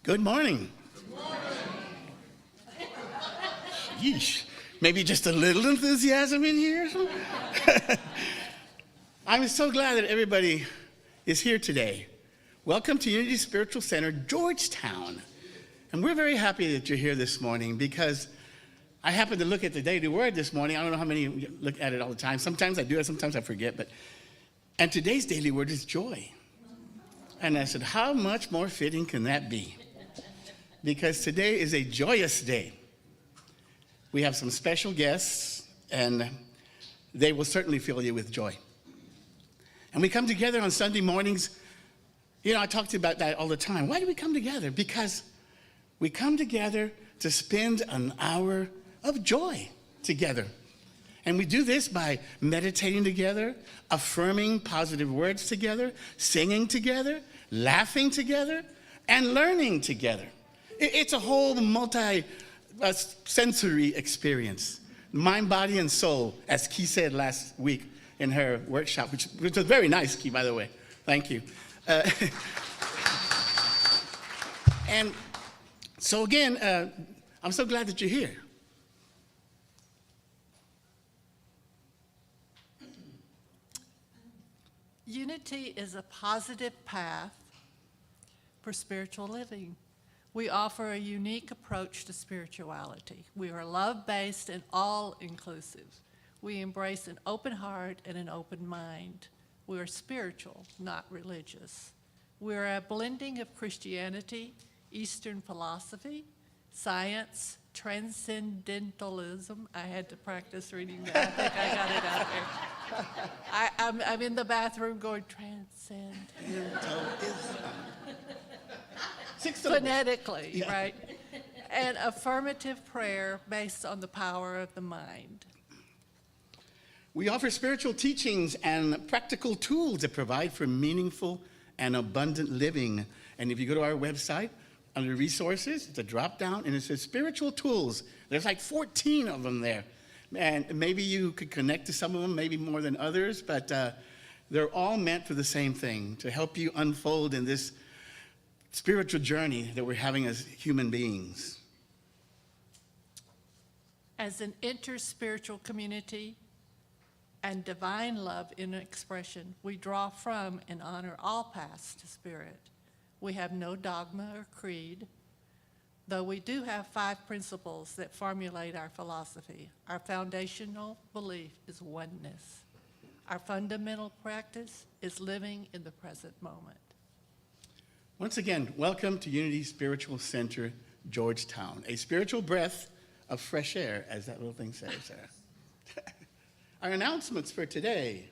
Good morning. Yeesh. Maybe just a little enthusiasm in here. I'm so glad that everybody is here today. Welcome to Unity Spiritual Center, Georgetown. And we're very happy that you're here this morning because I happened to look at the daily word this morning. I don't know how many look at it all the time. Sometimes I do, sometimes I forget. And today's daily word is joy. And I said, how much more fitting can that be? Because today is a joyous day. We have some special guests, and they will certainly fill you with joy. And we come together on Sunday mornings. You know, I talk to you about that all the time. Why do we come together? Because we come together to spend an hour of joy together. And we do this by meditating together, affirming positive words together, singing together, laughing together, and learning together. It's a whole multi-sensory experience, mind, body, and soul, as Key said last week in her workshop, which was very nice, Key, by the way. Thank you. And so again, I'm so glad that you're here. Unity is a positive path for spiritual living. We offer a unique approach to spirituality. We are love-based and all-inclusive. We embrace an open heart and an open mind. We are spiritual, not religious. We are a blending of Christianity, Eastern philosophy, science, transcendentalism. I had to practice reading that. I think I got it out there. I'm in the bathroom going, transcendentalism. Phonetically, yeah. Right? And affirmative prayer based on the power of the mind. We offer spiritual teachings and practical tools that provide for meaningful and abundant living. And if you go to our website, under resources, it's a drop down, and it says spiritual tools. There's like 14 of them there. And maybe you could connect to some of them, maybe more than others, but they're all meant for the same thing, to help you unfold in this spiritual journey that we're having as human beings. As an interspiritual community and divine love in expression, we draw from and honor all paths to spirit. We have no dogma or creed, though we do have 5 principles that formulate our philosophy. Our foundational belief is oneness. Our fundamental practice is living in the present moment. Once again, welcome to Unity Spiritual Center, Georgetown. A spiritual breath of fresh air, as that little thing says there. Our announcements for today.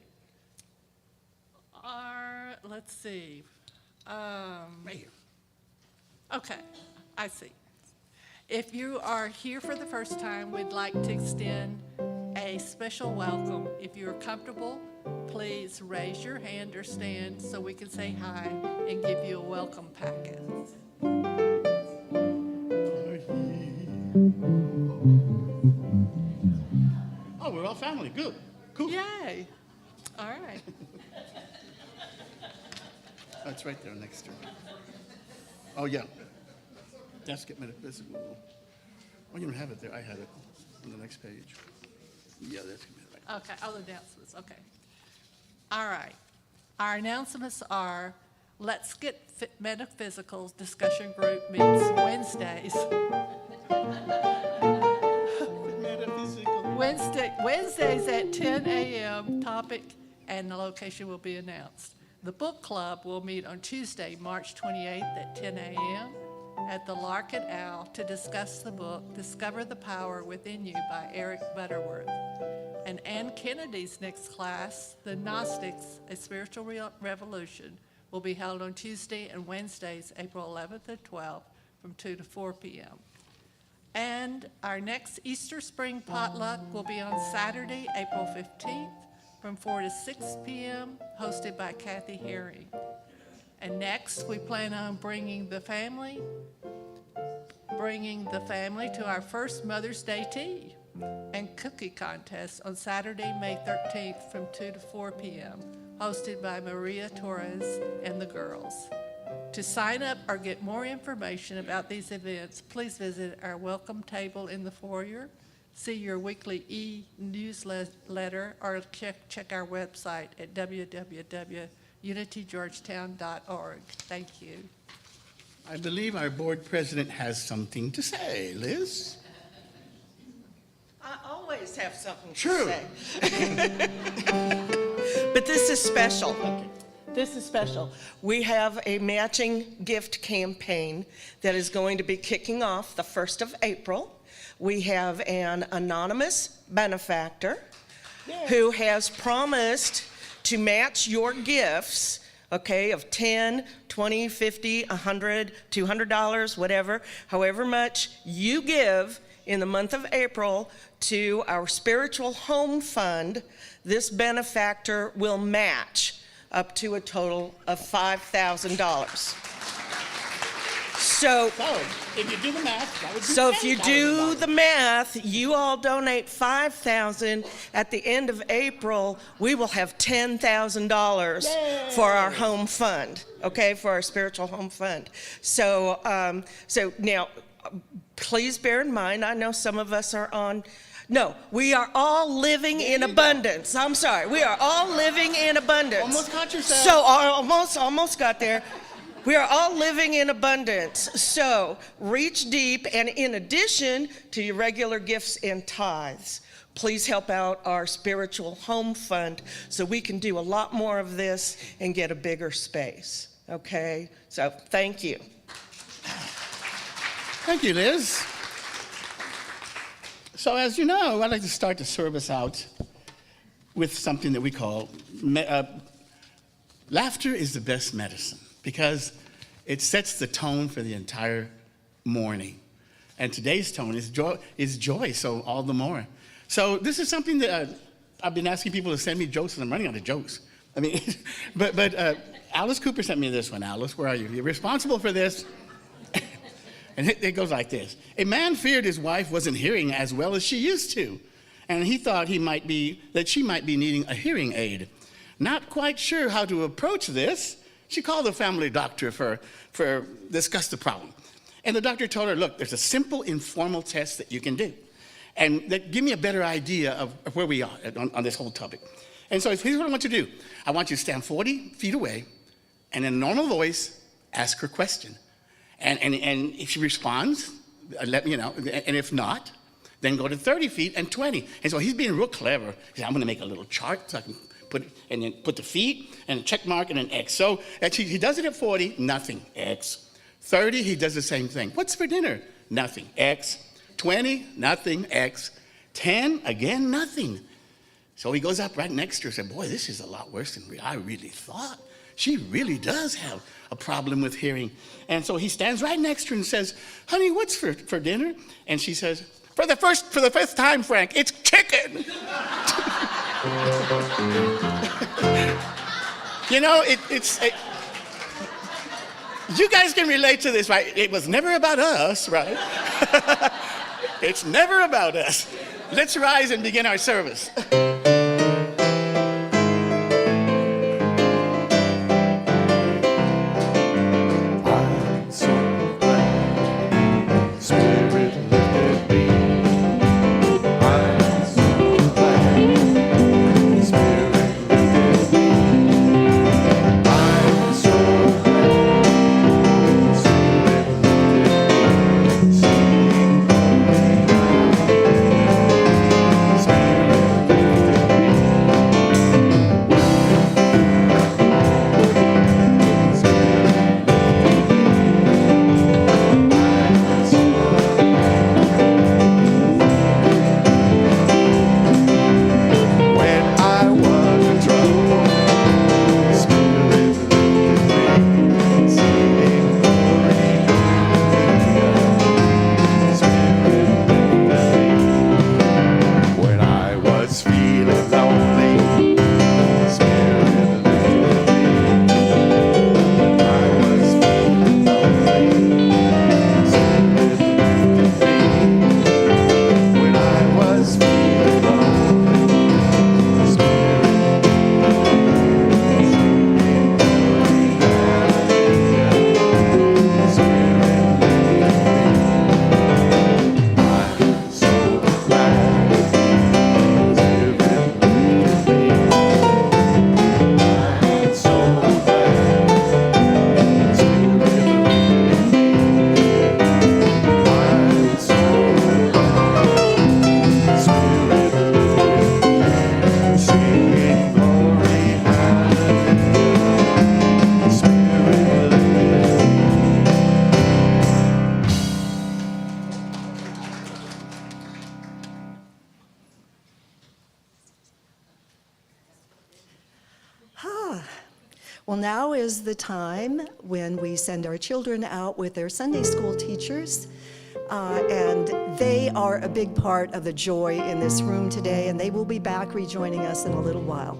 Let's see. Right here. Okay, I see. If you are here for the first time, we'd like to extend a special welcome. If you're comfortable, please raise your hand or stand so we can say hi and give you a welcome packet. Oh, we're all family. Good. Cool. Yay. All right. Oh, it's right there next to it. Oh, yeah. Desk at metaphysical. Oh, you don't have it there. I have it on the next page. Yeah, that's right. Okay, all the announcements, okay. All right. Our announcements are, Let's Get Metaphysical discussion group meets Wednesdays. Metaphysical. Wednesdays at 10 a.m. Topic and the location will be announced. The book club will meet on Tuesday, March 28th at 10 a.m. at the Lark and Owl to discuss the book, Discover the Power Within You by Eric Butterworth. And Ann Kennedy's next class, The Gnostics, A Spiritual Revolution, will be held on Tuesday and Wednesdays, April 11th and 12th from 2 to 4 p.m. And our next Easter Spring Potluck will be on Saturday, April 15th from 4 to 6 p.m., hosted by Kathy Herring. And next, we plan on bringing the family to our first Mother's Day tea and cookie contest on Saturday, May 13th from 2 to 4 p.m., hosted by Maria Torres and the girls. To sign up or get more information about these events, please visit our welcome table in the foyer, see your weekly e-newsletter, or check our website at www.unitygeorgetown.org. Thank you. I believe our board president has something to say. Liz? I always have something True. to say. But this is special. This is special. We have a matching gift campaign that is going to be kicking off the 1st of April. We have an anonymous benefactor who has promised to match your gifts, okay, of $10, $20, $50, $100, $200, whatever, however much you give in the month of April to our Spiritual Home Fund. This benefactor will match up to a total of $5,000. So if you do the math, that would be so if you do $10,000. the math, you all donate $5,000. At the end of April, we will have $10,000 for our home fund, okay, for our spiritual home fund. So, so now, please bear in mind, I know some of us are on. No, we are all living in abundance. I'm sorry, we are all living in abundance. Almost caught yourself. So almost got there. We are all living in abundance. So reach deep, and in addition to your regular gifts and tithes, please help out our spiritual home fund so we can do a lot more of this and get a bigger space. Okay? So thank you. Thank you, Liz. So as you know, I'd like to start the service out with something that we call laughter is the best medicine, because it sets the tone for the entire morning. And today's tone is joy, so all the more. So this is something that I've been asking people to send me jokes, and I'm running out of jokes. I mean, but Alice Cooper sent me this one. Alice, where are you? You're responsible for this. And it goes like this. A man feared his wife wasn't hearing as well as she used to, and he thought she might be needing a hearing aid. Not quite sure how to approach this, she called the family doctor for discuss the problem. And the doctor told her, look, there's a simple informal test that you can do, and that give me a better idea of where we are on this whole topic. And so here's what I want you to do. I want you to stand 40 feet away, and in a normal voice, ask her question. And if she responds, let me know. And if not, then go to 30 feet and 20. And so he's being real clever. He said, I'm going to make a little chart so I can put the feet and a check mark and an X. So actually, he does it at 40, nothing, X. 30, he does the same thing. What's for dinner? Nothing, X. 20, nothing, X. 10, again, nothing. So he goes up right next to her and said, boy, this is a lot worse than I really thought. She really does have a problem with hearing. And so he stands right next to her and says, honey, what's for dinner? And she says, for the first time, Frank, it's chicken. You know, you guys can relate to this, right? It was never about us, right? It's never about us. Let's rise and begin our service. Well, now is the time when we send our children out with their Sunday school teachers, and they are a big part of the joy in this room today, and they will be back rejoining us in a little while.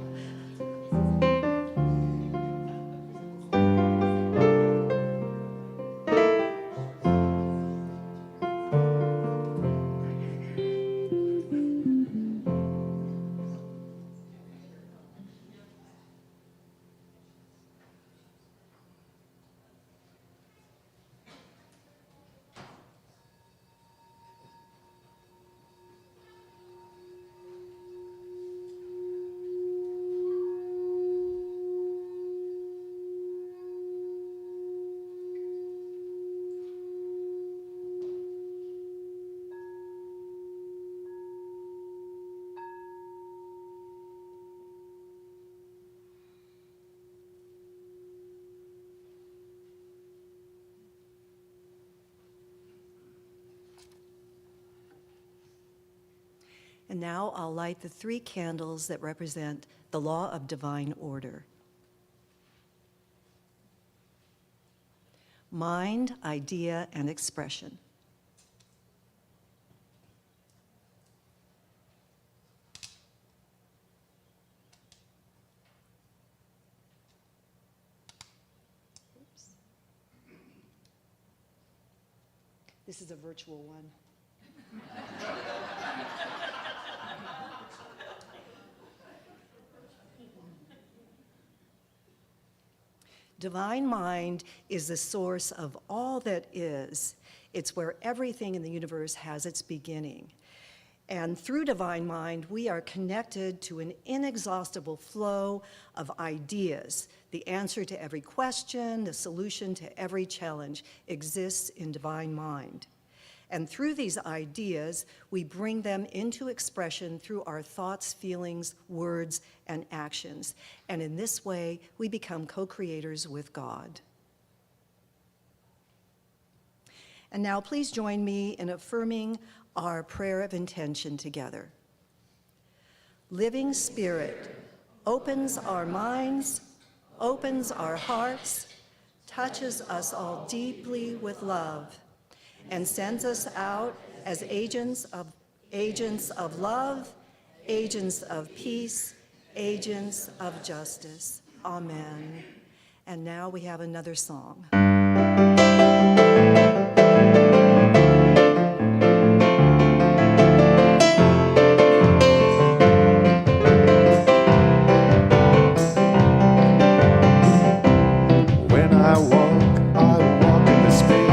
And now I'll light the 3 candles that represent the law of divine order. Mind, idea, and expression. Oops. This is a virtual one. Divine mind is the source of all that is. It's where everything in the universe has its beginning. And through divine mind, we are connected to an inexhaustible flow of ideas. The answer to every question, the solution to every challenge exists in divine mind. And through these ideas, we bring them into expression through our thoughts, feelings, words, and actions. And in this way, we become co-creators with God. And now please join me in affirming our prayer of intention together. Living Spirit opens our minds, opens our hearts, touches us all deeply with love, and sends us out as agents of love, agents of peace, agents of justice. Amen. And now we have another song. I walk in the Spirit.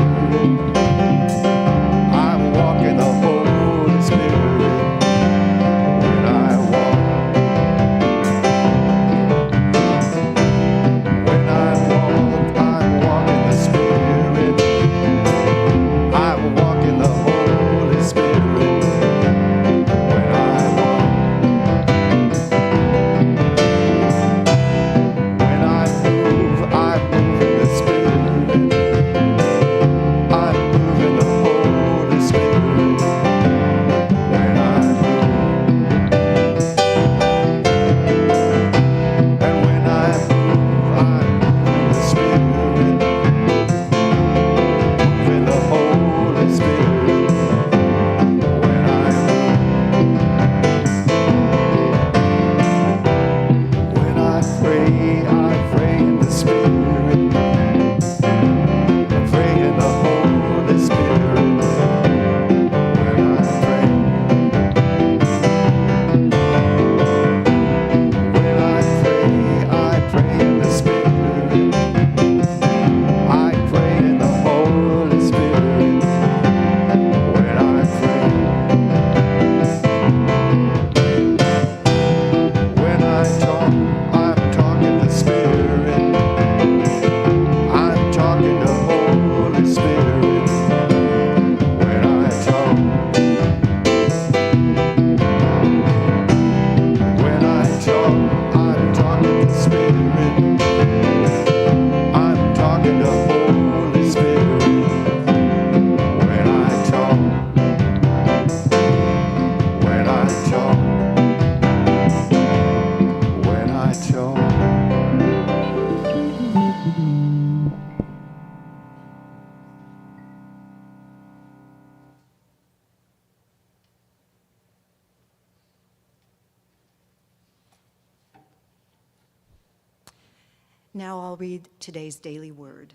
Now I'll read today's daily word.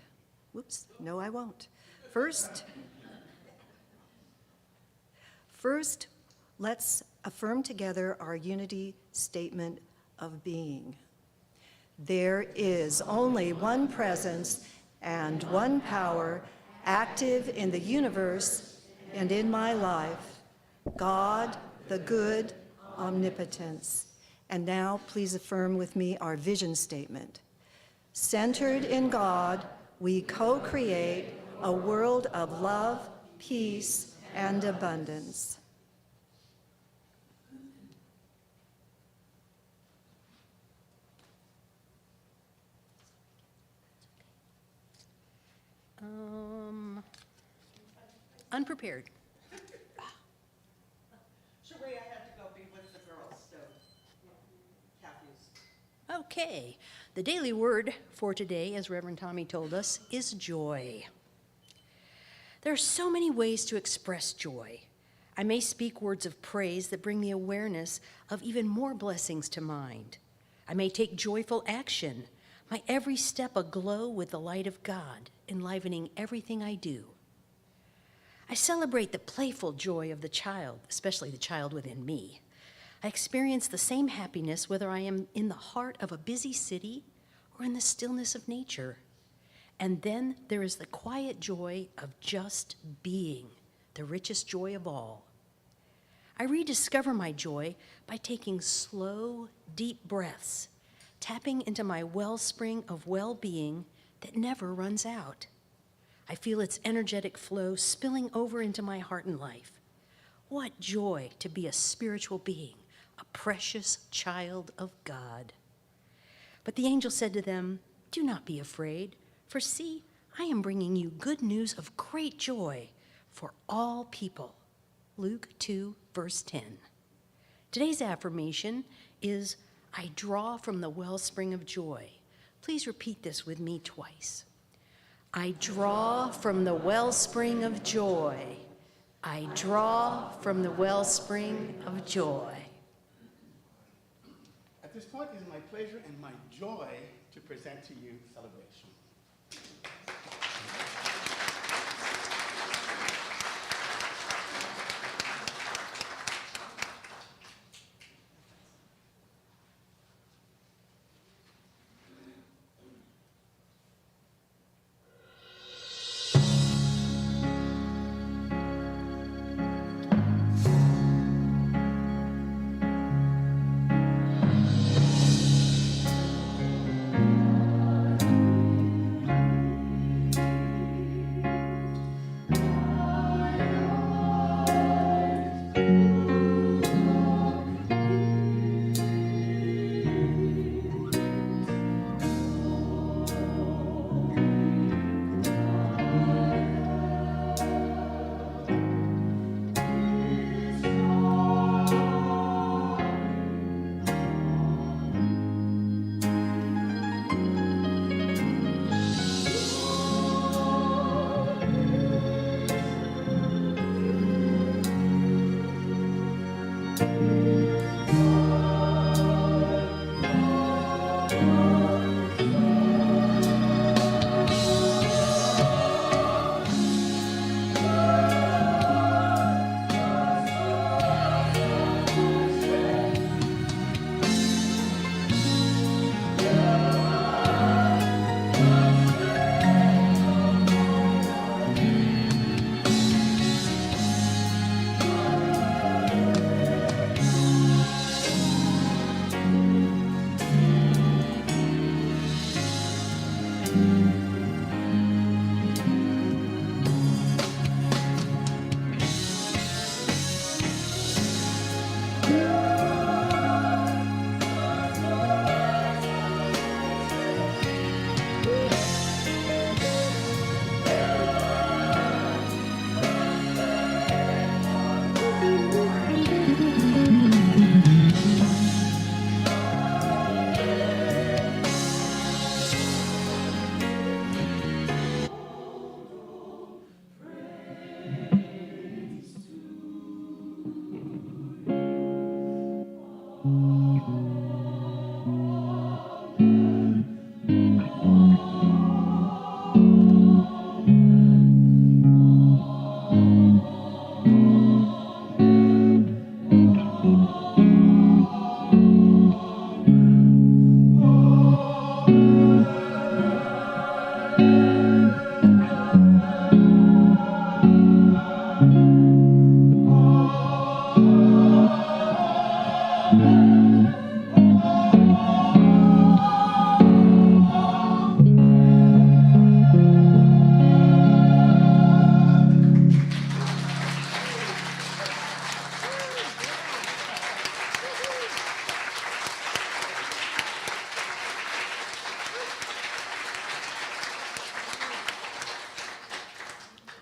Whoops, no, I won't. First, let's affirm together our unity statement of being. There is only one presence and one power active in the universe and in my life, God, the good, omnipotence. And now please affirm with me our vision statement. Centered in God, we co-create a world of love, peace, and abundance. Unprepared. Sheree, I had to go be with the girls, so Kathy's. Okay. The daily word for today, as Reverend Tommy told us, is joy. There are so many ways to express joy. I may speak words of praise that bring the awareness of even more blessings to mind. I may take joyful action, my every step aglow with the light of God, enlivening everything I do. I celebrate the playful joy of the child, especially the child within me. I experience the same happiness whether I am in the heart of a busy city or in the stillness of nature. And then there is the quiet joy of just being, the richest joy of all. I rediscover my joy by taking slow, deep breaths, tapping into my wellspring of well-being that never runs out. I feel its energetic flow spilling over into my heart and life. What joy to be a spiritual being, a precious child of God. But the angel said to them, "Do not be afraid, for see, I am bringing you good news of great joy for all people." Luke 2, verse 10. Today's affirmation is, I draw from the wellspring of joy. Please repeat this with me twice. I draw from the wellspring of joy. I draw from the wellspring of joy. At this point, it is my pleasure and my joy to present to you celebration.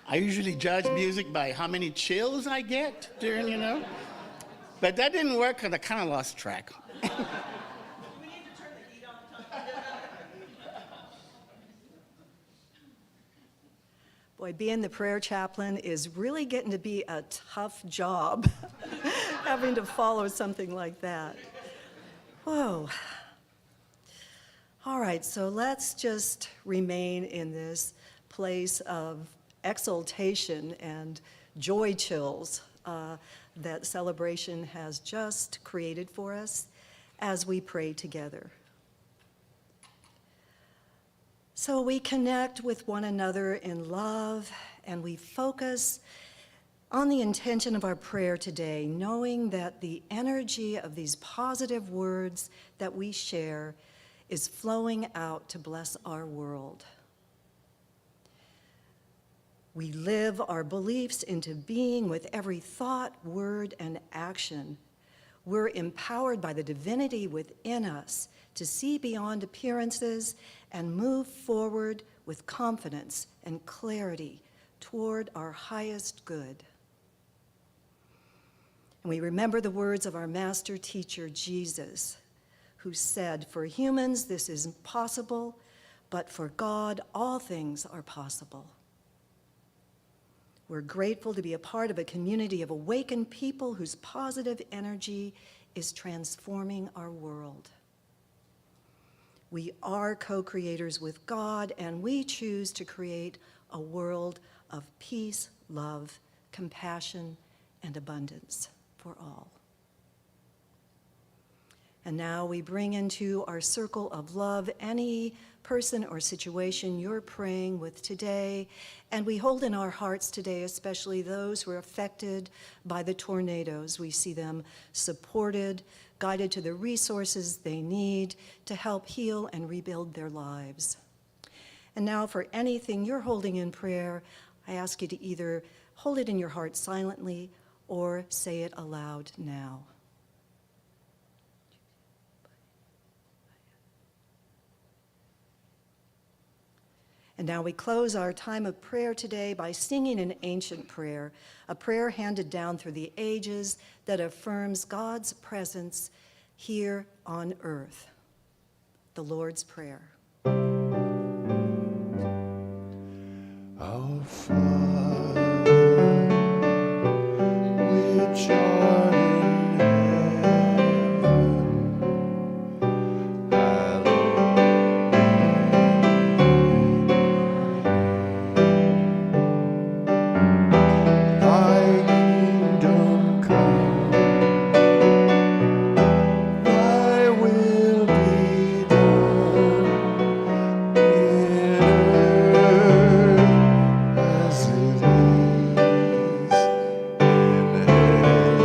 I usually judge music by how many chills I get during, But that didn't work because I kind of lost track. Boy, being the prayer chaplain is really getting to be a tough job, having to follow something like that. Whoa. All right, so let's just remain in this place of exaltation and joy chills that celebration has just created for us as we pray together. So we connect with one another in love, and we focus on the intention of our prayer today, knowing that the energy of these positive words that we share is flowing out to bless our world. We live our beliefs into being with every thought, word, and action. We're empowered by the divinity within us to see beyond appearances and move forward with confidence and clarity toward our highest good. And we remember the words of our master teacher, Jesus, who said, "For humans this is impossible, but for God all things are possible." We're grateful to be a part of a community of awakened people whose positive energy is transforming our world. We are co-creators with God, and we choose to create a world of peace, love, compassion, and abundance for all. And now we bring into our circle of love any person or situation you're praying with today. And we hold in our hearts today, especially those who are affected by the tornadoes. We see them supported, guided to the resources they need to help heal and rebuild their lives. And now for anything you're holding in prayer, I ask you to either hold it in your heart silently or say it aloud now. And now we close our time of prayer today by singing an ancient prayer, a prayer handed down through the ages that affirms God's presence here on earth. The Lord's Prayer. Our Father, which art in heaven, hallowed thy kingdom come, thy will be done in earth as it is in heaven.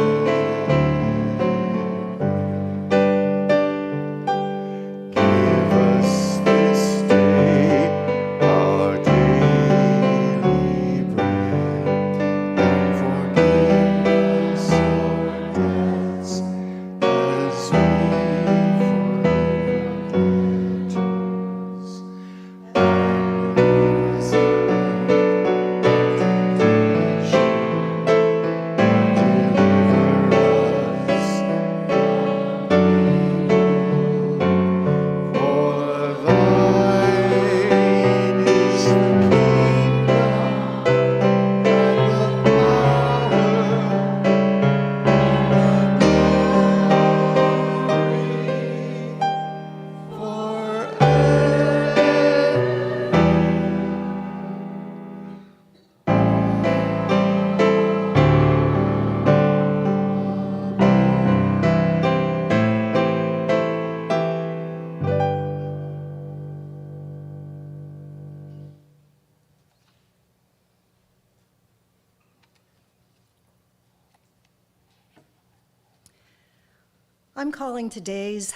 I'm calling today's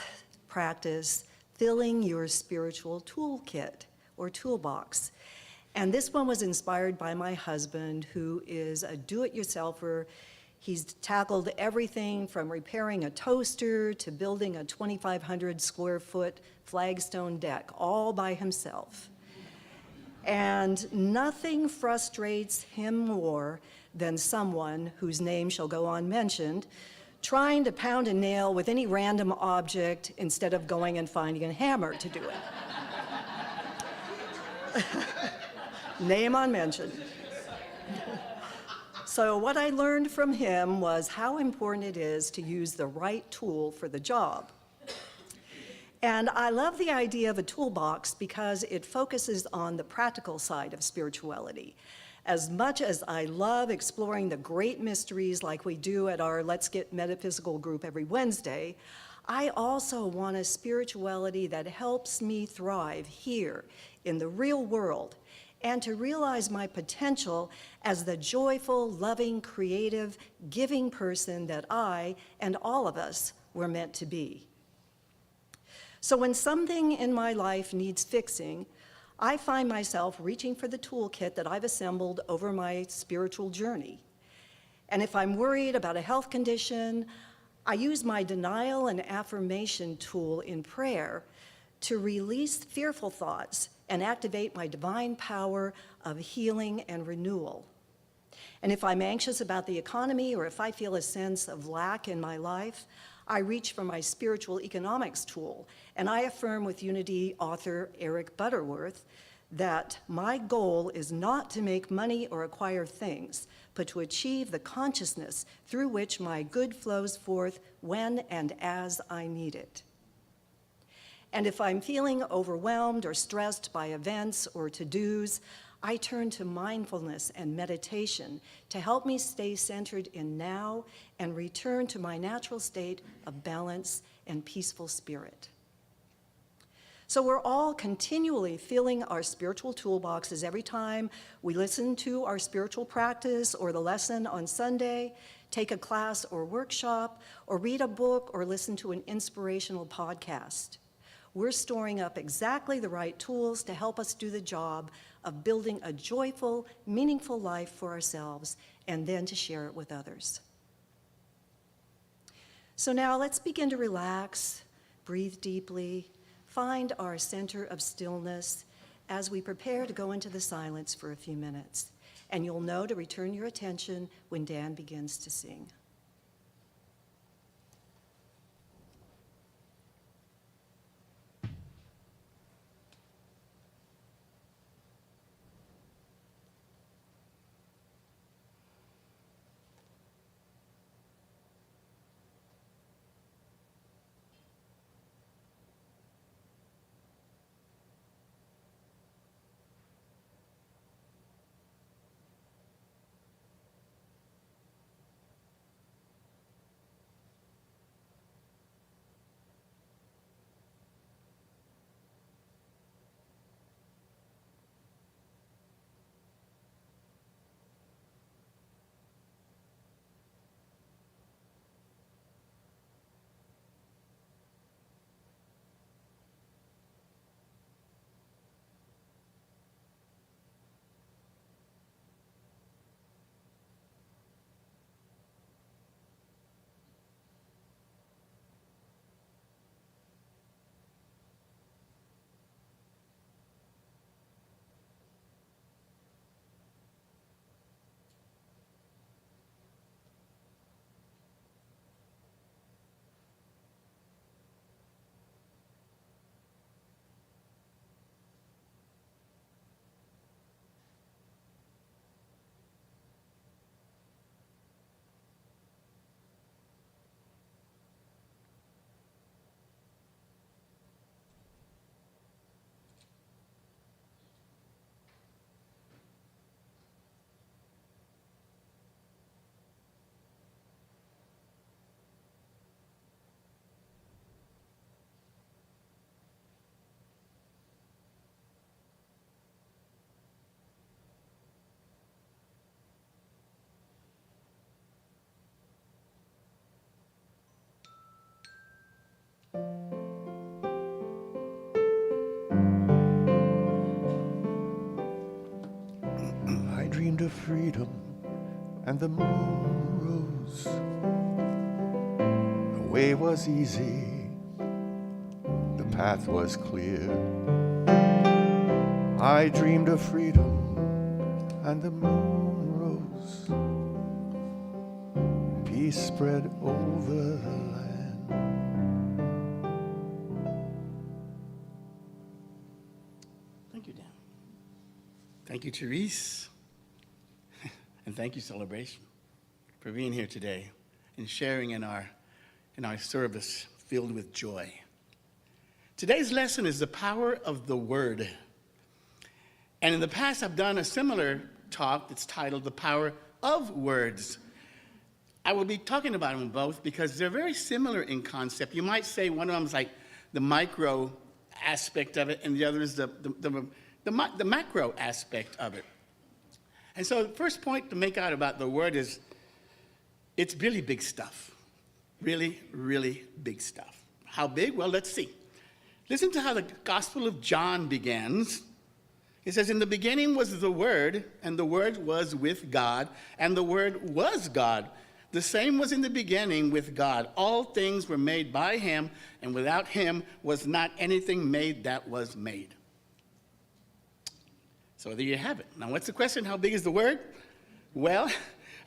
practice Filling Your Spiritual Toolkit or Toolbox. And this one was inspired by my husband, who is a do-it-yourselfer. He's tackled everything from repairing a toaster to building a 2,500 square foot flagstone deck, all by himself. And nothing frustrates him more than someone whose name shall go unmentioned trying to pound a nail with any random object instead of going and finding a hammer to do it. Name unmentioned. So what I learned from him was how important it is to use the right tool for the job. And I love the idea of a toolbox because it focuses on the practical side of spirituality. As much as I love exploring the great mysteries like we do at our Let's Get Metaphysical group every Wednesday, I also want a spirituality that helps me thrive here in the real world and to realize my potential as the joyful, loving, creative, giving person that I and all of us were meant to be. So when something in my life needs fixing, I find myself reaching for the toolkit that I've assembled over my spiritual journey. And if I'm worried about a health condition, I use my denial and affirmation tool in prayer to release fearful thoughts and activate my divine power of healing and renewal. And if I'm anxious about the economy or if I feel a sense of lack in my life, I reach for my spiritual economics tool, and I affirm with Unity author Eric Butterworth that my goal is not to make money or acquire things, but to achieve the consciousness through which my good flows forth when and as I need it. And if I'm feeling overwhelmed or stressed by events or to-dos, I turn to mindfulness and meditation to help me stay centered in now and return to my natural state of balance and peaceful spirit. So we're all continually filling our spiritual toolboxes every time we listen to our spiritual practice or the lesson on Sunday, take a class or workshop, or read a book or listen to an inspirational podcast. We're storing up exactly the right tools to help us do the job of building a joyful, meaningful life for ourselves and then to share it with others. So now let's begin to relax, breathe deeply, find our center of stillness as we prepare to go into the silence for a few minutes. And you'll know to return your attention when Dan begins to sing. of freedom, and the moon rose. The way was easy, the path was clear. I dreamed of freedom, and the moon rose. Peace spread over the land. Thank you, Dan. Thank you, Therese. And thank you, Celebration, for being here today and sharing in our service filled with joy. Today's lesson is the power of the word. And in the past, I've done a similar talk that's titled The Power of Words. I will be talking about them both because they're very similar in concept. You might say one of them is like the micro aspect of it, and the other is the macro aspect of it. And so the first point to make out about the word is it's really big stuff. Really, really big stuff. How big? Well, let's see. Listen to how the Gospel of John begins. It says, in the beginning was the Word, and the Word was with God, and the Word was God. The same was in the beginning with God. All things were made by him, and without him was not anything made that was made. So there you have it. Now, what's the question? How big is the Word? Well,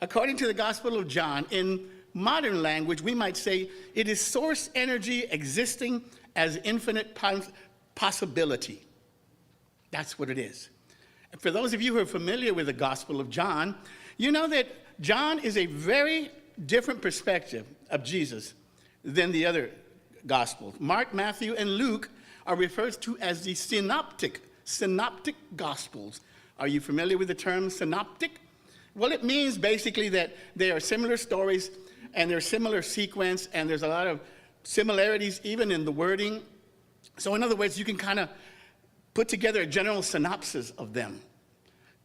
according to the Gospel of John, in modern language, we might say it is source energy existing as infinite possibility. That's what it is. And for those of you who are familiar with the Gospel of John, you know that John is a very different perspective of Jesus than the other Gospels. Mark, Matthew, and Luke are referred to as the synoptic Gospels. Are you familiar with the term synoptic? Well, it means basically that they are similar stories and they're similar sequence, and there's a lot of similarities even in the wording. So in other words, you can kind of put together a general synopsis of them.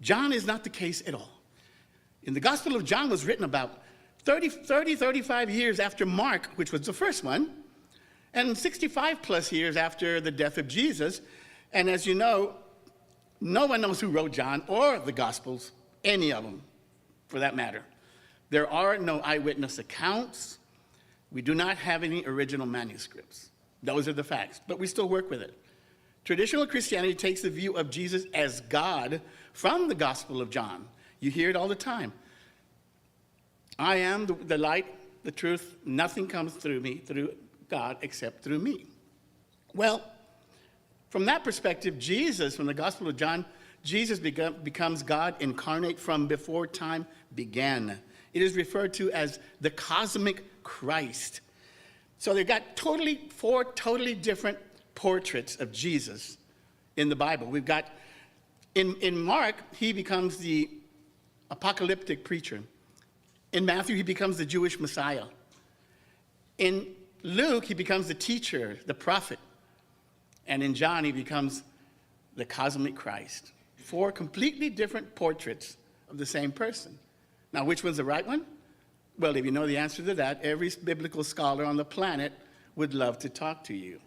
John is not the case at all. In the Gospel of John was written about 35 years after Mark, which was the first one, and 65 plus years after the death of Jesus. And as you know, no one knows who wrote John or the Gospels, any of them, for that matter. There are no eyewitness accounts. We do not have any original manuscripts. Those are the facts, but we still work with it. Traditional Christianity takes the view of Jesus as God from the Gospel of John. You hear it all the time. I am the light, the truth. Nothing comes through me, through God, except through me. Well, from that perspective, Jesus, from the Gospel of John, Jesus becomes God incarnate from before time began. It is referred to as the cosmic Christ. So they've got four totally different portraits of Jesus in the Bible. We've got, in Mark, he becomes the apocalyptic preacher. In Matthew, he becomes the Jewish Messiah. In Luke, he becomes the teacher, the prophet. And in John, he becomes the cosmic Christ. Four completely different portraits of the same person. Now, which one's the right one? Well, if you know the answer to that, every biblical scholar on the planet would love to talk to you.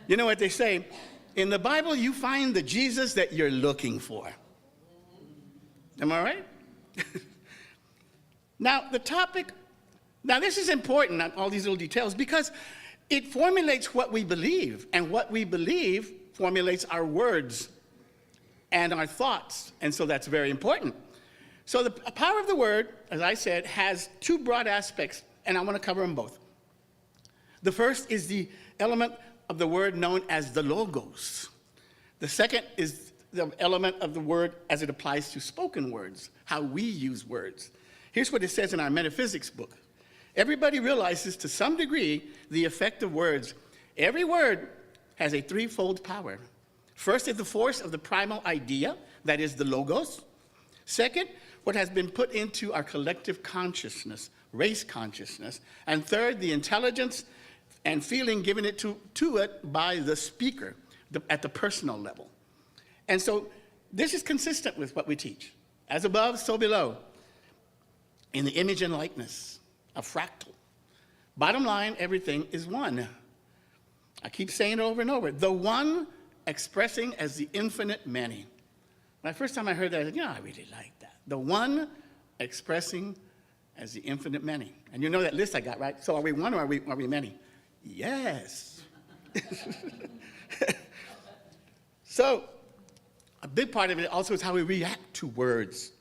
You know what they say? In the Bible, you find the Jesus that you're looking for. Am I right? Now, this is important, all these little details, because it formulates what we believe, and what we believe formulates our words and our thoughts, and so that's very important. So the power of the word, as I said, has two broad aspects, and I want to cover them both. The first is the element of the word known as the logos. The second is the element of the word as it applies to spoken words, how we use words. Here's what it says in our metaphysics book. Everybody realizes to some degree the effect of words. Every word has a threefold power. First is the force of the primal idea, that is the logos. Second, what has been put into our collective consciousness, race consciousness. And third, the intelligence and feeling given it to it by the speaker at the personal level. And so this is consistent with what we teach. As above, so below. In the image and likeness, a fractal. Bottom line, everything is one. I keep saying it over and over. The one expressing as the infinite many. When the first time I heard that, I said, I really like that. The one expressing as the infinite many. And you know that list I got, right? So are we one or are we many? Yes. So a big part of it also is how we react to words.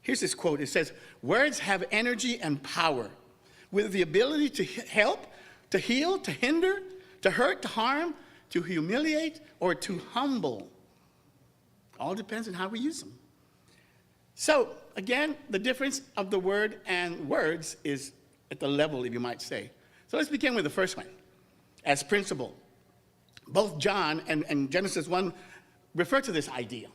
Here's this quote. It says, words have energy and power with the ability to help, to heal, to hinder, to hurt, to harm, to humiliate, or to humble. All depends on how we use them. So, again, the difference of the word and words is at the level, if you might say. So let's begin with the first one, as principle. Both John and Genesis 1 refer to this idea.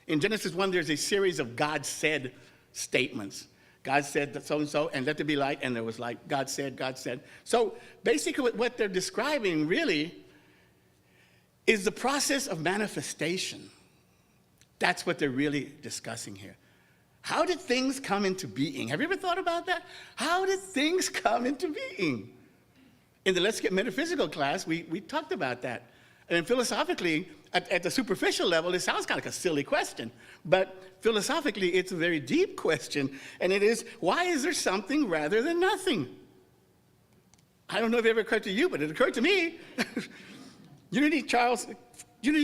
In Genesis 1, there's a series of God said statements. God said that so-and-so, and let there be light, and there was light. God said, God said. So basically what they're describing really is the process of manifestation. That's what they're really discussing here. How did things come into being? Have you ever thought about that? How did things come into being? In the Let's Get Metaphysical class, we talked about that. And philosophically, at the superficial level, it sounds kind of like a silly question. But philosophically, it's a very deep question. And it is, why is there something rather than nothing? I don't know if it ever occurred to you, but it occurred to me. Unity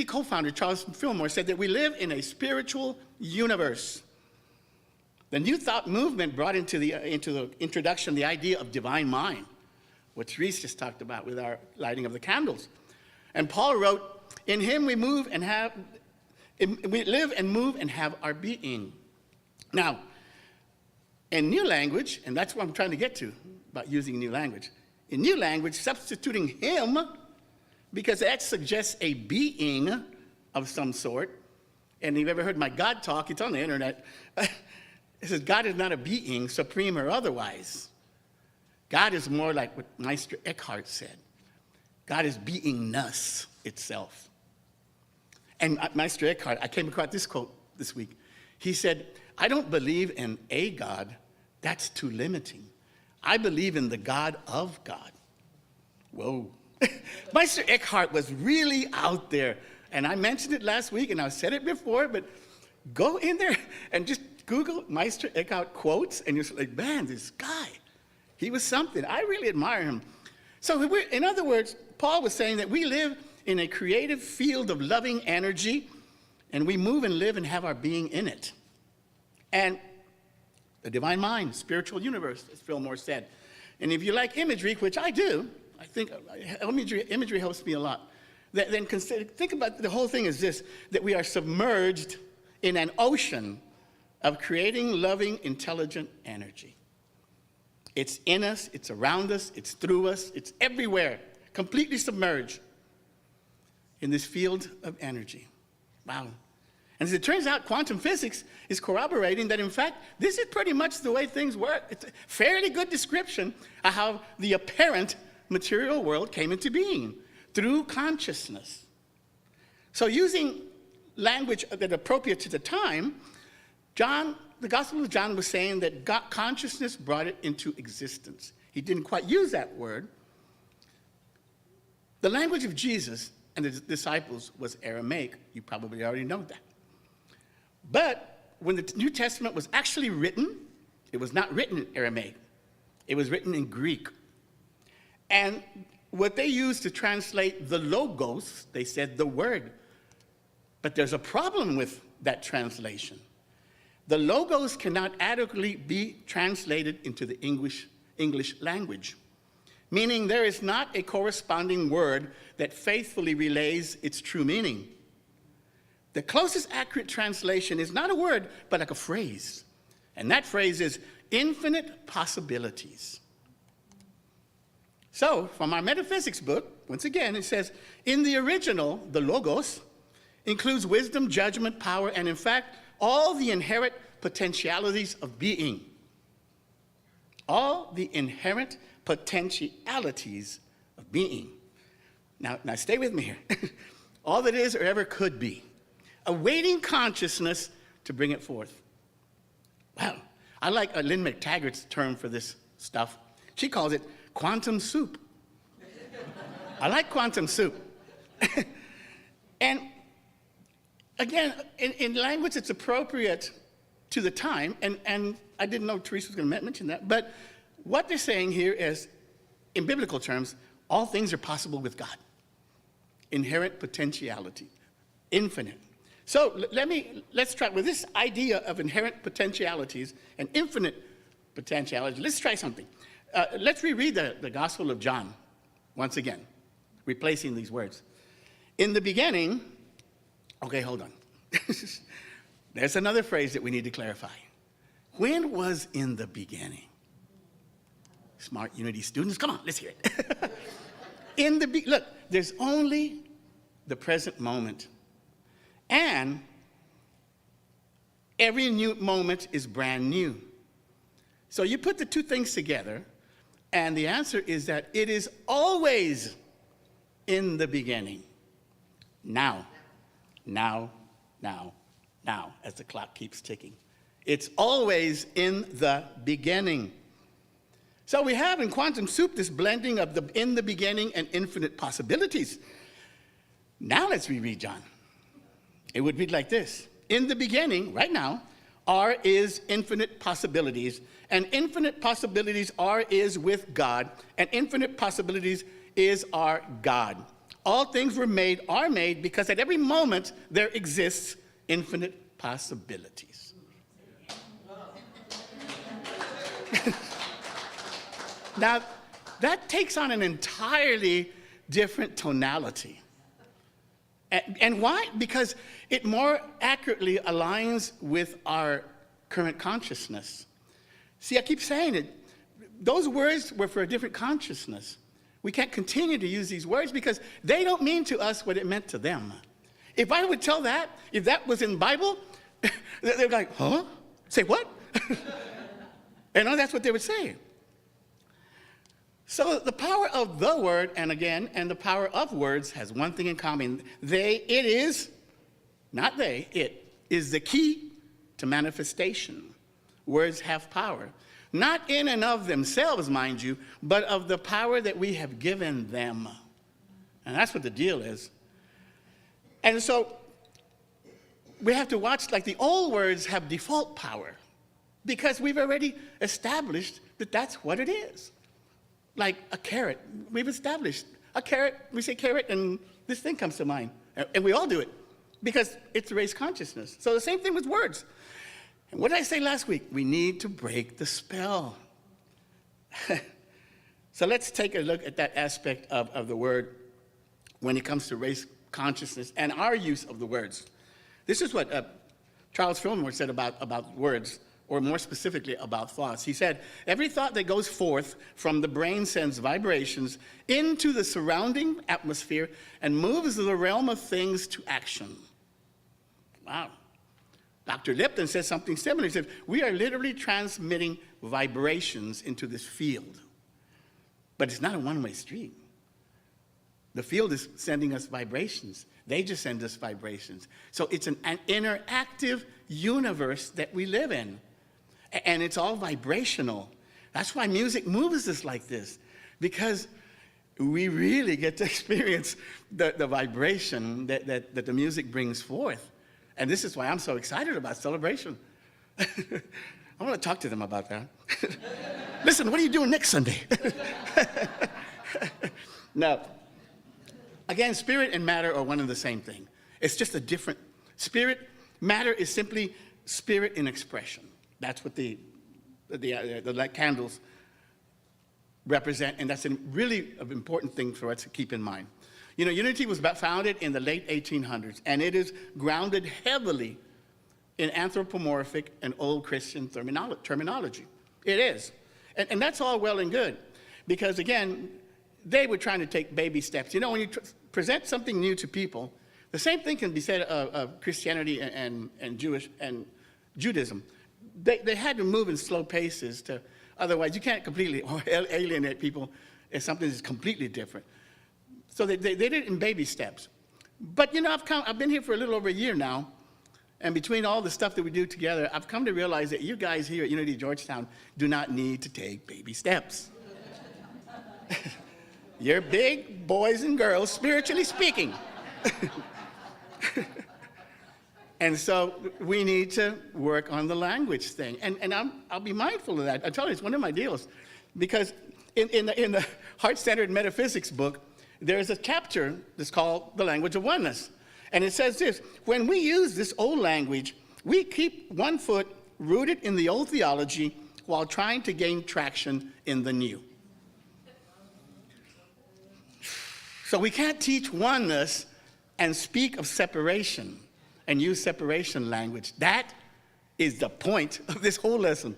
co-founder Charles Fillmore said that we live in a spiritual universe. The New Thought movement brought into the introduction the idea of divine mind, which Reese just talked about with our lighting of the candles. And Paul wrote, in him we live and move and have our being. Now, in new language, and that's what I'm trying to get to about using new language. In new language, substituting him, because that suggests a being of some sort. And if you've ever heard my God talk, it's on the internet. It says God is not a being, supreme or otherwise. God is more like what Meister Eckhart said. God is beingness itself. And Meister Eckhart, I came across this quote this week. He said, I don't believe in a God. That's too limiting. I believe in the God of God. Whoa. Meister Eckhart was really out there. And I mentioned it last week, and I said it before, but go in there and just Google Meister Eckhart quotes, and you're like, man, this guy, he was something. I really admire him. So in other words, Paul was saying that we live in a creative field of loving energy, and we move and live and have our being in it. And the divine mind, spiritual universe, as Fillmore said. And if you like imagery, which I do, I think imagery helps me a lot. Then think about the whole thing is this, that we are submerged in an ocean of creating, loving, intelligent energy. It's in us, it's around us, it's through us, it's everywhere, completely submerged in this field of energy. Wow. And as it turns out, quantum physics is corroborating that, in fact, this is pretty much the way things work. It's a fairly good description of how the apparent material world came into being, through consciousness. So using language that appropriate to the time, the Gospel of John was saying that God, consciousness brought it into existence. He didn't quite use that word. The language of Jesus and the disciples was Aramaic. You probably already know that. But when the New Testament was actually written, it was not written in Aramaic. It was written in Greek. And what they used to translate the logos, they said the word. But there's a problem with that translation. The logos cannot adequately be translated into the English language, meaning there is not a corresponding word that faithfully relays its true meaning. The closest accurate translation is not a word, but like a phrase. And that phrase is infinite possibilities. So, from our metaphysics book, once again, it says, in the original, the logos includes wisdom, judgment, power, and in fact, all the inherent potentialities of being. All the inherent potentialities of being. Now stay with me here. All that is or ever could be. Awaiting consciousness to bring it forth. Wow. I like Lynn McTaggart's term for this stuff. She calls it quantum soup. I like quantum soup. And again, in language that's appropriate to the time, and I didn't know Teresa was going to mention that, but what they're saying here is, in biblical terms, all things are possible with God. Inherent potentiality, infinite. So let's try with this idea of inherent potentialities and infinite potentiality. Let's try something. Let's reread the Gospel of John once again, replacing these words. In the beginning, okay, hold on. There's another phrase that we need to clarify. When was in the beginning? Smart Unity students, come on, let's hear it. Look, there's only the present moment. And every new moment is brand new. So you put the two things together, and the answer is that it is always in the beginning. Now, as the clock keeps ticking. It's always in the beginning. So we have in quantum soup this blending of the in the beginning and infinite possibilities. Now let's reread John. It would read like this. In the beginning, right now, are is infinite possibilities, and infinite possibilities is with God, and infinite possibilities is our God. All things are made because at every moment there exists infinite possibilities. Now, that takes on an entirely different tonality. And why? Because it more accurately aligns with our current consciousness. See, I keep saying it. Those words were for a different consciousness. We can't continue to use these words because they don't mean to us what it meant to them. If I would tell that, if that was in the Bible, they're like, huh? Say what? And that's what they would say. So the power of the word, and the power of words has one thing in common. It is the key to manifestation. Words have power. Not in and of themselves, mind you, but of the power that we have given them. And that's what the deal is. And so we have to watch, like the old words have default power because we've already established that that's what it is. Like a carrot, we've established a carrot, we say carrot and this thing comes to mind. And we all do it because it's raised consciousness. So the same thing with words. And what did I say last week? We need to break the spell. So let's take a look at that aspect of the word when it comes to race consciousness and our use of the words. This is what Charles Fillmore said about words, or more specifically about thoughts. He said, every thought that goes forth from the brain sends vibrations into the surrounding atmosphere and moves the realm of things to action. Wow. Dr. Lipton says something similar. He said, we are literally transmitting vibrations into this field. But it's not a one-way street. The field is sending us vibrations. They just send us vibrations. So it's an interactive universe that we live in. And it's all vibrational. That's why music moves us like this, because we really get to experience the vibration that the music brings forth. And this is why I'm so excited about celebration. I want to talk to them about that. Listen, what are you doing next Sunday? Now, again, spirit and matter are one and the same thing. It's just a different spirit. Matter is simply spirit in expression. That's what the candles represent, and that's a really important thing for us to keep in mind. You know, Unity was founded in the late 1800s, and it is grounded heavily in anthropomorphic and old Christian terminology. It is. And that's all well and good, because again, they were trying to take baby steps. You know, when you present something new to people, the same thing can be said of Christianity and Judaism. They had to move in slow paces otherwise you can't completely alienate people if something is completely different. So they did it in baby steps. But you know, I've been here for a little over a year now, and between all the stuff that we do together, I've come to realize that you guys here at Unity Georgetown do not need to take baby steps. You're big boys and girls, spiritually speaking. And so we need to work on the language thing. And I'll be mindful of that. I tell you, it's one of my deals. Because in the Heart-Centered Metaphysics book, there's a chapter that's called The Language of Oneness. And it says this: when we use this old language, we keep one foot rooted in the old theology while trying to gain traction in the new. So we can't teach oneness and speak of separation and use separation language. That is the point of this whole lesson.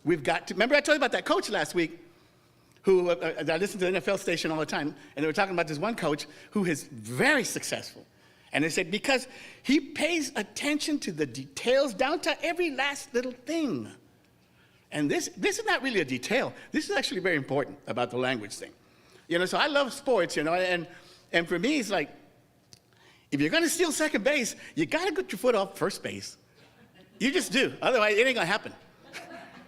We've got to, remember I told you about that coach last week who, I listen to the NFL station all the time, and they were talking about this one coach who is very successful. And they said, because he pays attention to the details down to every last little thing. And this is not really a detail. This is actually very important about the language thing. You know, so I love sports, you know, and for me, it's like, if you're going to steal second base, you got to get your foot off first base. You just do. Otherwise, it ain't going to happen.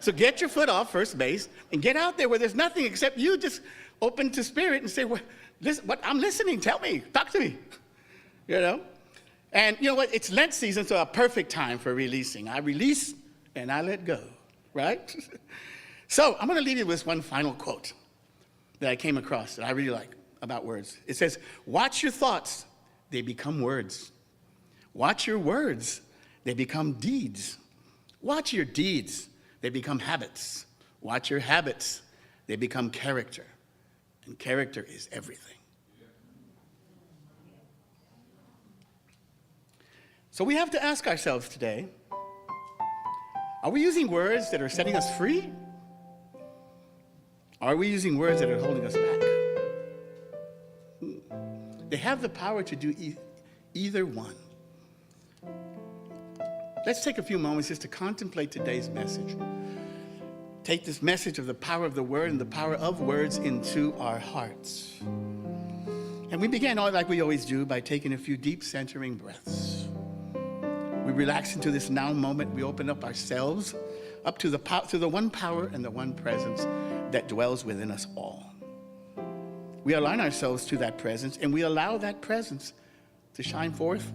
So get your foot off first base and get out there where there's nothing except you just open to spirit and say, well, I'm listening. Tell me. Talk to me. You know? And you know what? It's Lent season, so a perfect time for releasing. I release and I let go, right? So I'm going to leave you with this one final quote that I came across that I really like about words. It says, watch your thoughts. They become words. Watch your words. They become deeds. Watch your deeds. They become habits. Watch your habits. They become character. And character is everything. So we have to ask ourselves today, are we using words that are setting us free? Or are we using words that are holding us back? They have the power to do either one. Let's take a few moments just to contemplate today's message. Take this message of the power of the word and the power of words into our hearts. And we begin, like we always do, by taking a few deep centering breaths. We relax into this now moment. We open up ourselves up to the one power and the one presence that dwells within us all. We align ourselves to that presence, and we allow that presence to shine forth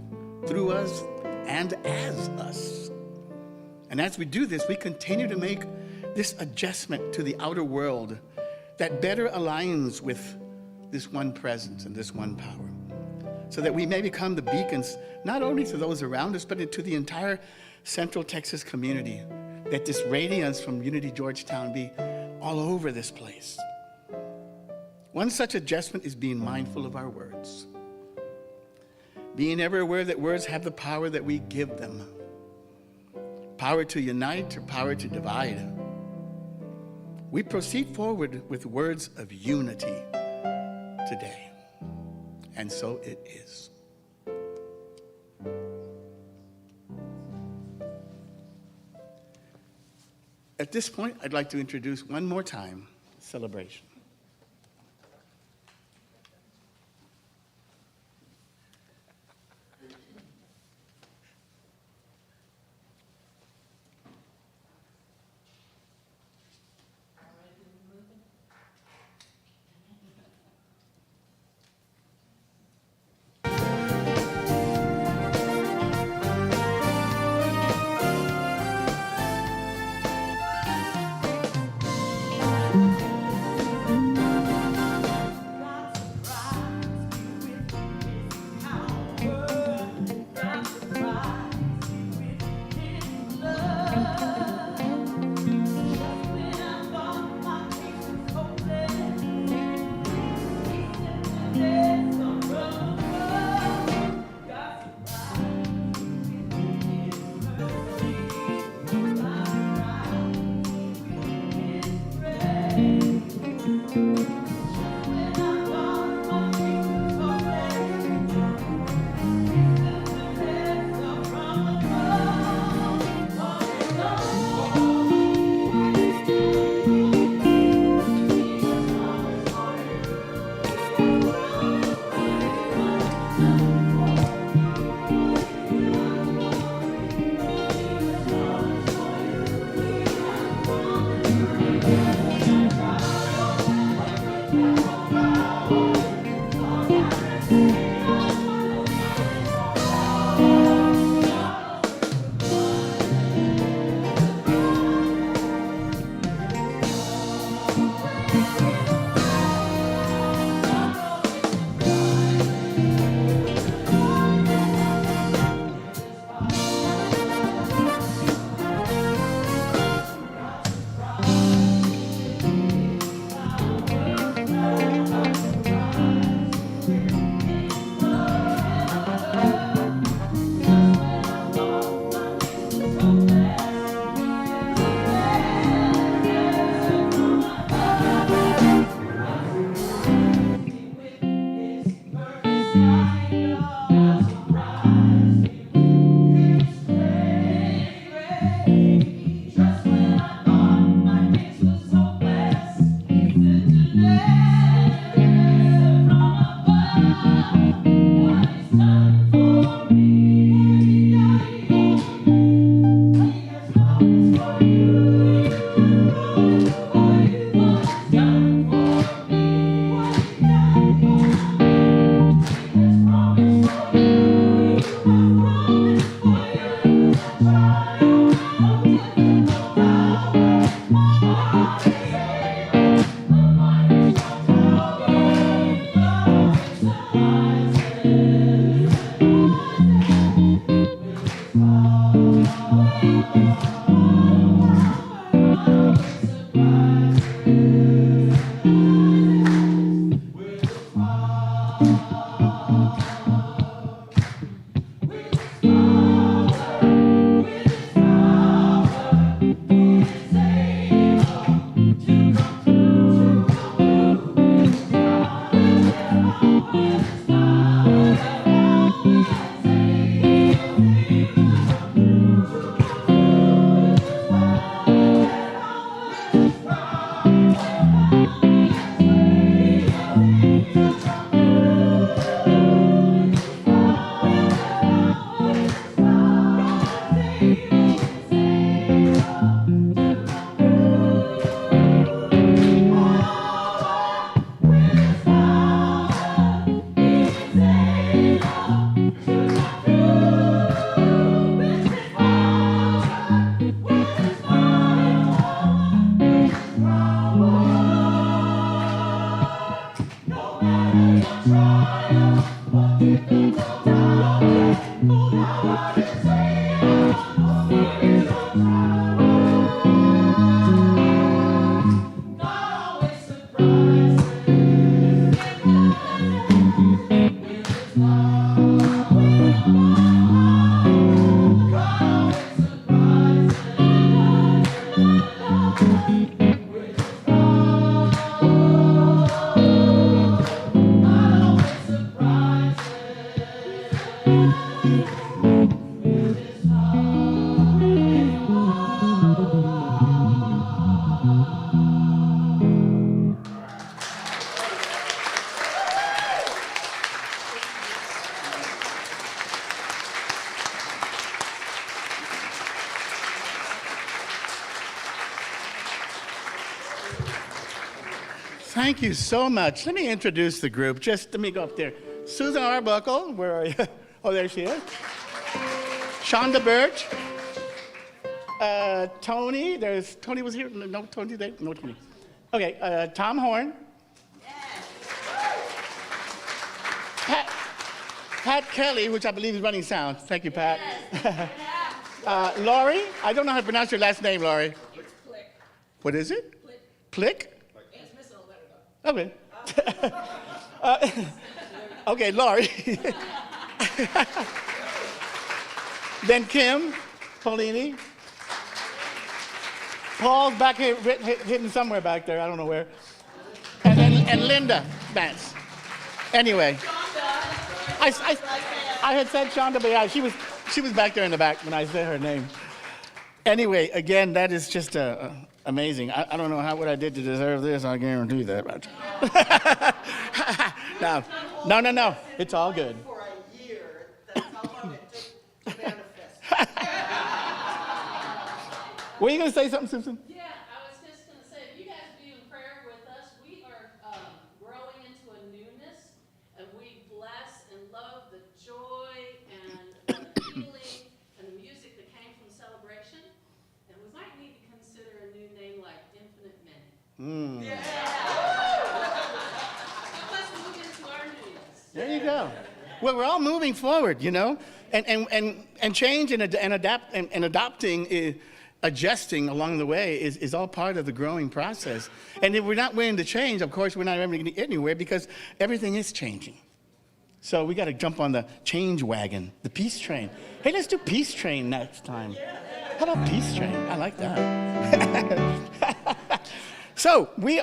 through us and as us. And as we do this, we continue to make this adjustment to the outer world that better aligns with this one presence and this one power, so that we may become the beacons, not only to those around us, but to the entire Central Texas community, that this radiance from Unity Georgetown be all over this place. One such adjustment is being mindful of our words. Being ever aware that words have the power that we give them. Power to unite or power to divide. We proceed forward with words of unity today. And so it is. At this point, I'd like to introduce one more time celebration. Thank you so much. Let me introduce the group. Just let me go up there. Susan Arbuckle, where are you? Oh, there she is. Shonda Birch. Tony, Tony was here. No, Tony, no Tony. Okay, Tom Horn. Pat Kelly, which I believe is running sound. Thank you, Pat. Laurie, I don't know how to pronounce your last name, Laurie. It's Plick. What is it? Plick? It's missing a letter though. Okay. Okay, Laurie. Then Kim Paulini. Paul's back here, hidden somewhere back there. I don't know where. And Linda Vance. Anyway. I had said Shonda, but yeah, she was back there in the back when I said her name. Anyway, again, that is just amazing. I don't know what I did to deserve this. I guarantee that. No. It's all good. For a year, that's how long it took to manifest. Were you going to say something, Susan? Yeah, I was just going to say, if you guys be in prayer with us, we are growing into a newness, and we bless and love the joy and the healing and the music that came from celebration. And we might need to consider a new name like Infinite Many. Let's move into our newness. There you go. Well, we're all moving forward, you know, and change and adapt and adopting, adjusting along the way is all part of the growing process. And if we're not willing to change, of course, we're not ever going to get anywhere because everything is changing. So we got to jump on the change wagon, the peace train. Hey, let's do peace train next time. How about peace train? I like that. So we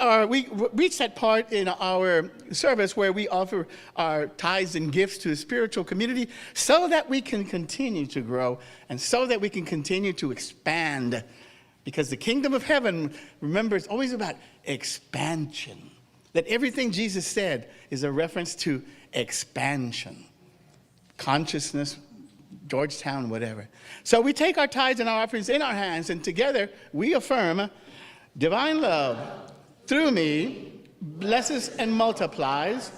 reached that part in our service where we offer our tithes and gifts to the spiritual community so that we can continue to grow and so that we can continue to expand. Because the kingdom of heaven, remember, it's always about expansion. That everything Jesus said is a reference to expansion. Consciousness, Georgetown, whatever. So we take our tithes and our offerings in our hands, and together we affirm divine love through me blesses and multiplies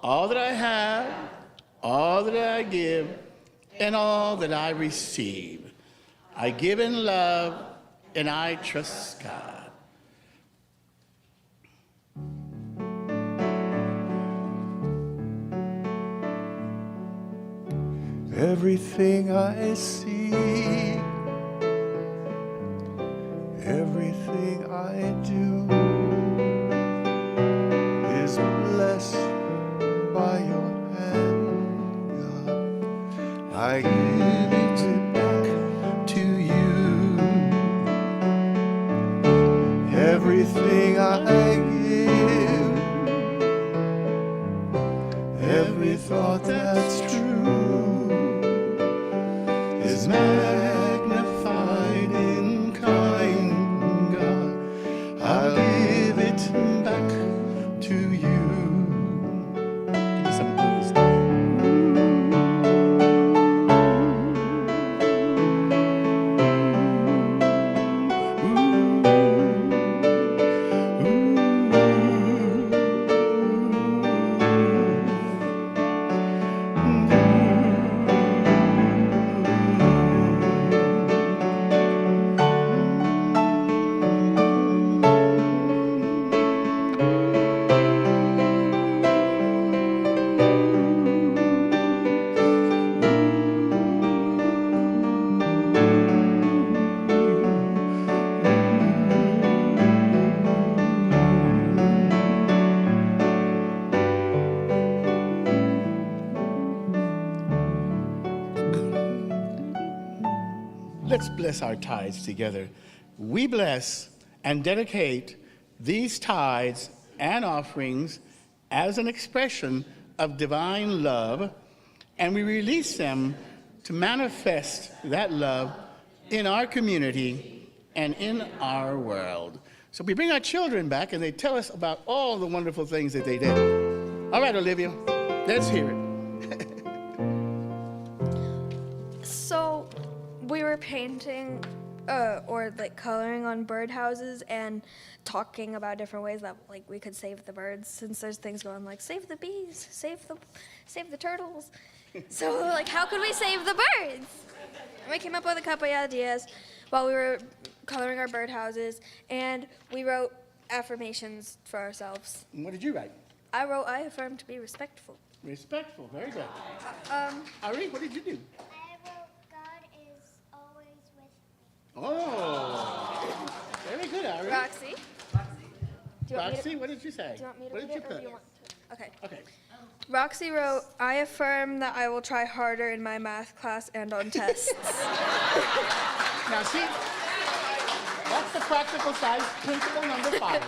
all that I have, all that I give, and all that I receive. I give in love, and I trust God. Everything I see, everything I do is blessed by your hand, God. I give it back to you. Everything I give, every thought that's true is magnified in kind, God. I'll give it back to you. Give me some booze. Let's bless our tithes together. We bless and dedicate these tithes and offerings as an expression of divine love, and we release them to manifest that love in our community and in our world. So we bring our children back and they tell us about all the wonderful things that they did. All right, Olivia, let's hear it. So we were painting or like coloring on birdhouses and talking about different ways that like we could save the birds, since there's things going like save the bees, save the turtles. So like how could we save the birds? And we came up with a couple of ideas while we were coloring our birdhouses, and we wrote affirmations for ourselves. And what did you write? I wrote, I affirm to be respectful. Respectful, very good. Ari, what did you do? I wrote, God is always with me. Oh, very good, Ari. Roxy? Do you want me to- Roxy, what did you say? Do you want me to What read did you it, or do put? you want to? Okay. Okay. Roxy wrote, I affirm that I will try harder in my math class and on tests. Now see, that's the practical side, principle number 5.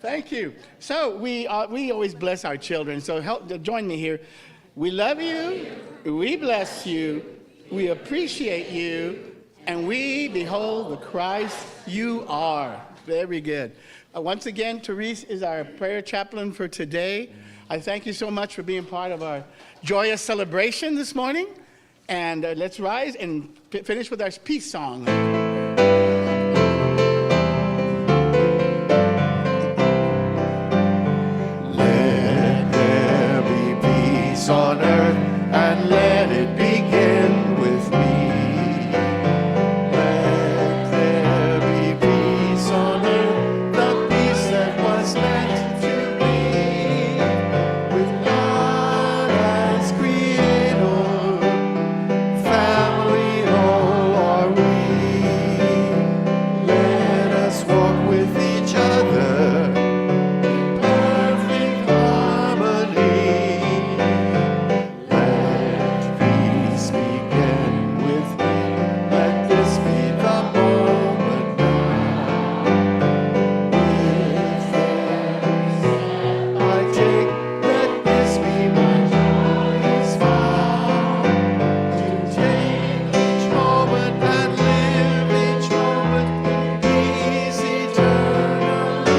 Thank you. So we always bless our children, so join me here. We love you, we bless you, we appreciate you, and we behold the Christ you are. Very good. Once again, Therese is our prayer chaplain for today. I thank you so much for being part of our joyous celebration this morning. And let's rise and finish with our peace song. Let there be peace on earth, and let it begin with me. Let there be peace on earth, the peace that was meant to be, with God as creator, family all are we. Let us walk with each other in perfect harmony. Let peace begin with me. Let this be the moment now. With this I take, let this be my joyous vow, to take each moment and live each moment in peace eternally.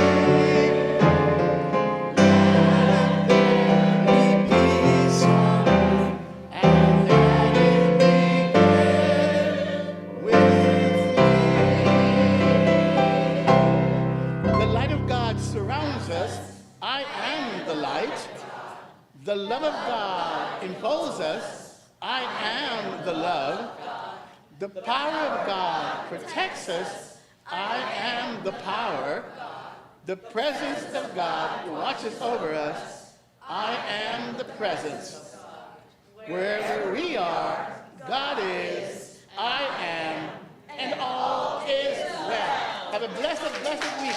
Let there be peace on earth, and let it begin with me. The light of God surrounds us. I am the light. The love of God enfolds us. I am the love. The power of God protects us. I am the power. The presence of God watches over us. I am the presence. Wherever we are, God is, I am, and all is well. Have a blessed, blessed week.